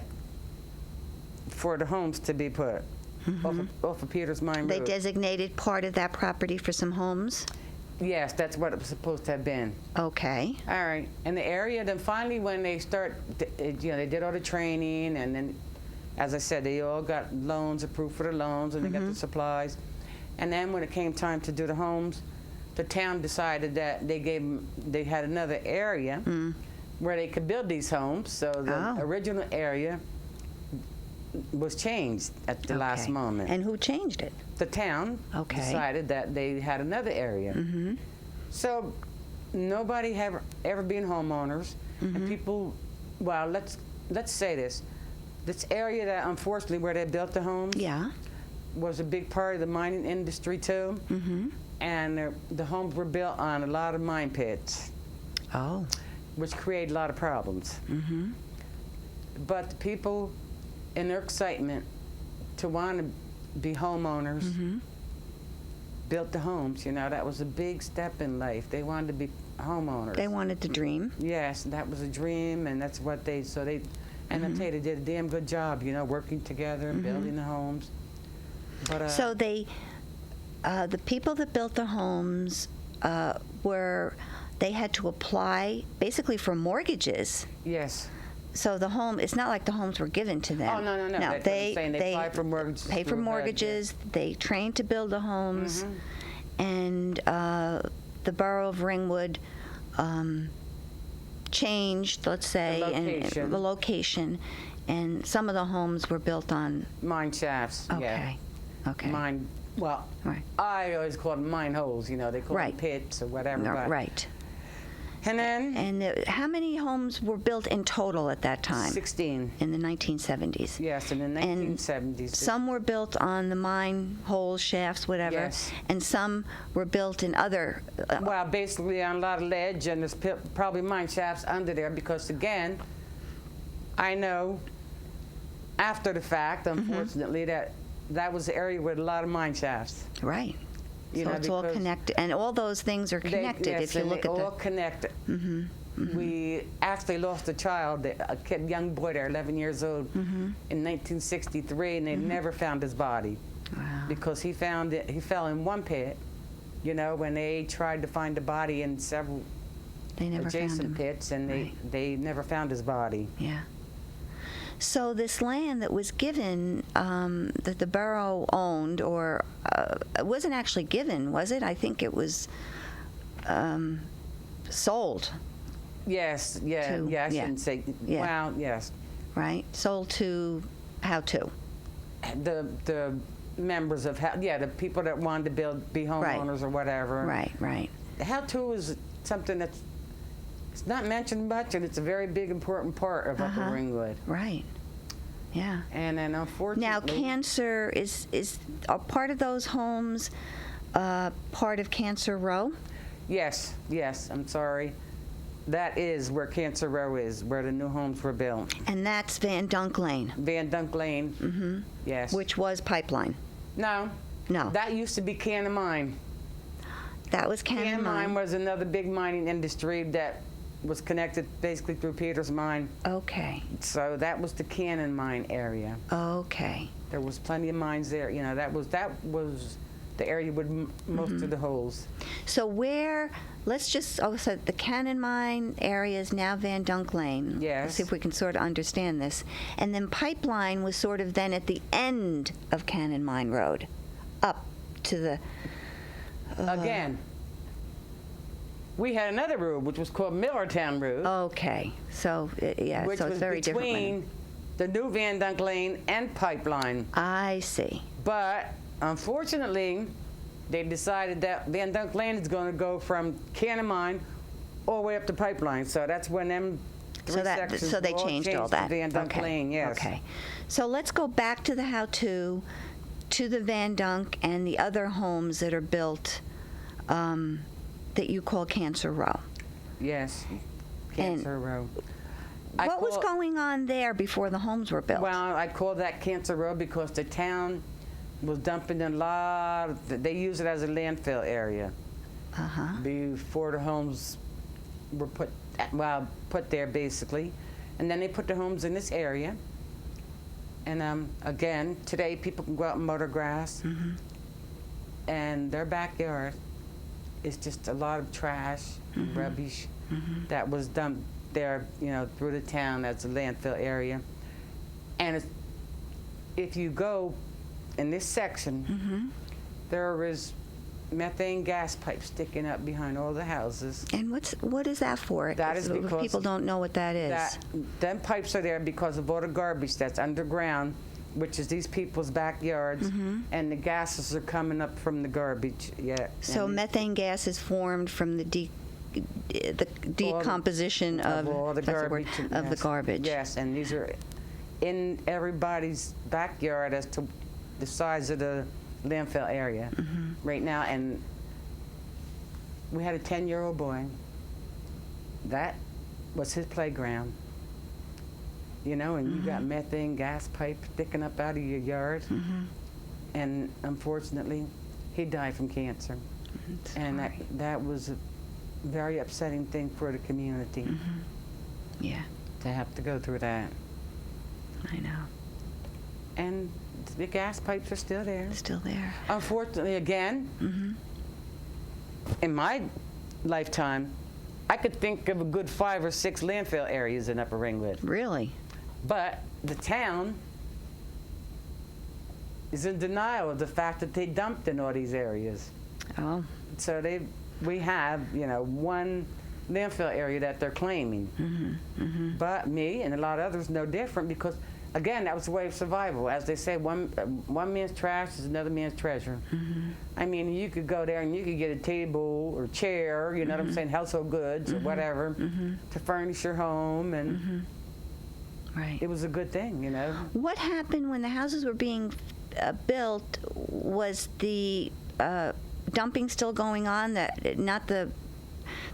for the homes to be put off of Peters Mine Road. They designated part of that property for some homes? Yes, that's what it was supposed to have been. Okay. All right. In the area, then finally when they they did all the training, and then, as I said, they all got loans, approved for the loans, and they got the supplies. And then when it came time to do the homes, the town decided that they had another area where they could build these homes. So the original area was changed at the last moment. And who changed it? The town decided that they had another area. So nobody have ever been homeowners, and people. Well, let's say this area that unfortunately where they built the homes was a big part of the mining industry too, and the homes were built on a lot of mine pits, which created a lot of problems. But the people, in their excitement to want to be homeowners, built the homes. You know, that was a big step in life. They wanted to be homeowners. They wanted the dream. Yes, that was a dream, and that's what and I'll tell you, they did a damn good job, you know, working together and building the homes. But so the people that built the homes they had to apply basically for mortgages. Yes. So the home, it's not like the homes were given to them. Oh, no. No, they applied for mortgages. Pay for mortgages. They trained to build the homes. And the borough of Ringwood changed, let's say, the location. And some of the homes were built on mine shafts. Okay. Mine. Well, I always call them mine holes. You know, they call them pits or whatever. Right. And then. How many homes were built in total at that time? 16. In the 1970s. Yes, in the 1970s. And some were built on the mine holes, shafts, whatever. Yes. And some were built in other. Well, basically on a lot of ledge, and there's probably mine shafts under there because, again, I know after the fact, unfortunately, that was the area with a lot of mine shafts. Right. You so know, it's all connected, and all those things are connected. If you look at all connected. We actually lost a child, a young boy there, 11 years old, in 1963, and they never found his body. Wow. Because he fell in one pit. You know, when they tried to find the body in several adjacent pits, and they never found his body. Yeah. So this land that was given, that the borough owned, or it wasn't actually given, was it? I think it was sold. Yes, I shouldn't say. Yeah. Well, yes. Right, sold to how to? The members of the people that wanted to be homeowners or whatever. Right. How to is something it's not mentioned much, and it's a very big, important part of Upper Ringwood. Right. Yeah. And then, unfortunately, now Cancer is a part of those homes, part of Cancer Row. Yes. I'm sorry. That is where Cancer Row is, where the new homes were built. And that's Van Dunk Lane. Van Dunk Lane. Yes. Which was Pipeline. No. That used to be Cannon Mine. That was Cannon Mine. Cannon Mine was another big mining industry that was connected basically through Peter's Mine. Okay. So that was the Cannon Mine area. Okay. There was plenty of mines there. You know, that was the area with most of the holes. So let's just, so the Cannon Mine area is now Van Dunk Lane. Yes. Let's see if we can sort of understand this. And then Pipeline was sort of then at the end of Cannon Mine Road, up to the... Again, we had another road, which was called Millertown Road. Okay. So, which so it's was very different. between the new Van Dunk Lane and Pipeline. I see. But unfortunately, they decided that Van Dunk Lane is going to go from Cannon Mine all the way up to Pipeline. So that's when them three sections so they changed all that. To Van Dunk Lane, yes. Okay. So let's go back to the how-to, to the Van Dunk and the other homes that are built that you call Cancer Row. Yes, Cancer Row. What was going on there before the homes were built? Well, I call that Cancer Row because the town was dumping a lot they use it as a landfill area. Before the homes were put there, basically. And then they put the homes in this area. And again, today people can go out and mow their grass. And their backyard it's just a lot of trash and rubbish that was dumped there, through the town as a landfill area. And if you go in this section, there is methane gas pipes sticking up behind all the houses. And what is that for? That is because people don't know what that is. Them pipes are there because of all the garbage that's underground, which is these people's backyards, and the gases are coming up from the garbage. Yeah. So methane gas is formed from the decomposition of all the garbage. Of the garbage. Yes, and these are in everybody's backyard as to the size of the landfill area right now. And we had a 10-year-old boy. That was his playground. And you got methane gas pipe sticking up out of your yard. And unfortunately, he died from cancer. And that was a very upsetting thing for the community. Yeah. To have to go through that. I know. And the gas pipes are still there. Still there. Unfortunately, again, in my lifetime, I could think of a good 5 or 6 landfill areas in Upper Ringwood. Really? But the town is in denial of the fact that they dumped in all these areas. Oh. So we have, one landfill area that they're claiming. But me and a lot of others no different because, again, that was the way of survival. As they say, one man's trash is another man's treasure. I mean, you could go there and you could get a table or chair, you know what I'm saying, household goods or whatever, to furnish your home, and right. It was a good thing, What happened when the houses were being built? Was the dumping still going on?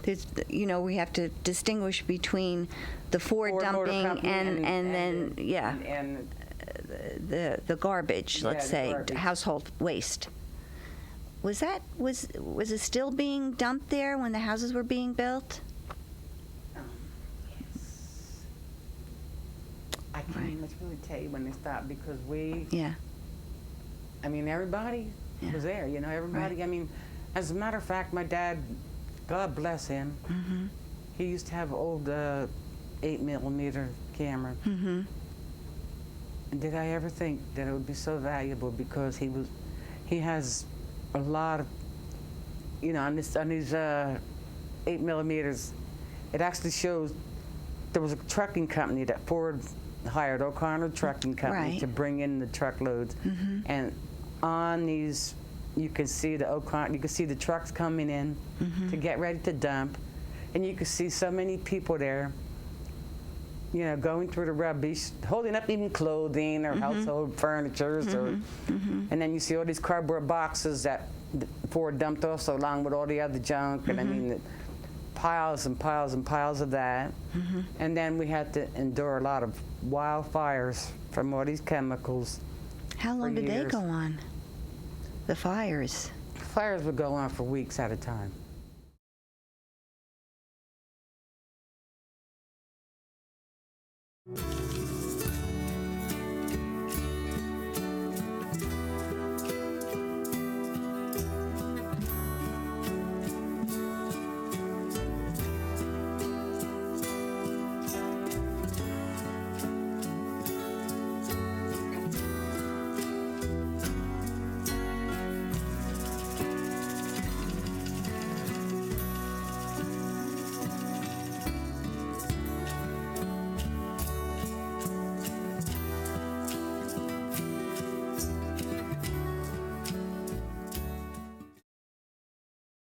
We have to distinguish between the Ford dumping and the garbage, let's say, garbage. Household waste. Was it still being dumped there when the houses were being built? Yes. I can't even really tell you when they stopped because everybody was there, everybody. Right. I mean, as a matter of fact, my dad, God bless him, he used to have an old 8mm camera. And did I ever think that it would be so valuable because he has a lot of, on these 8mm, it actually shows there was a trucking company that Ford hired, O'Connor Trucking Company, to bring in the truckloads. And on these, you can see the trucks coming in to get ready to dump, and you can see so many people there, going through the rubbish, holding up even clothing or household furnitures, and then you see all these cardboard boxes that Ford dumped also along with all the other junk, and I mean, piles and piles and piles of that. And then we had to endure a lot of wildfires from all these chemicals. How long did they go on? The fires? Fires would go on for weeks at a time.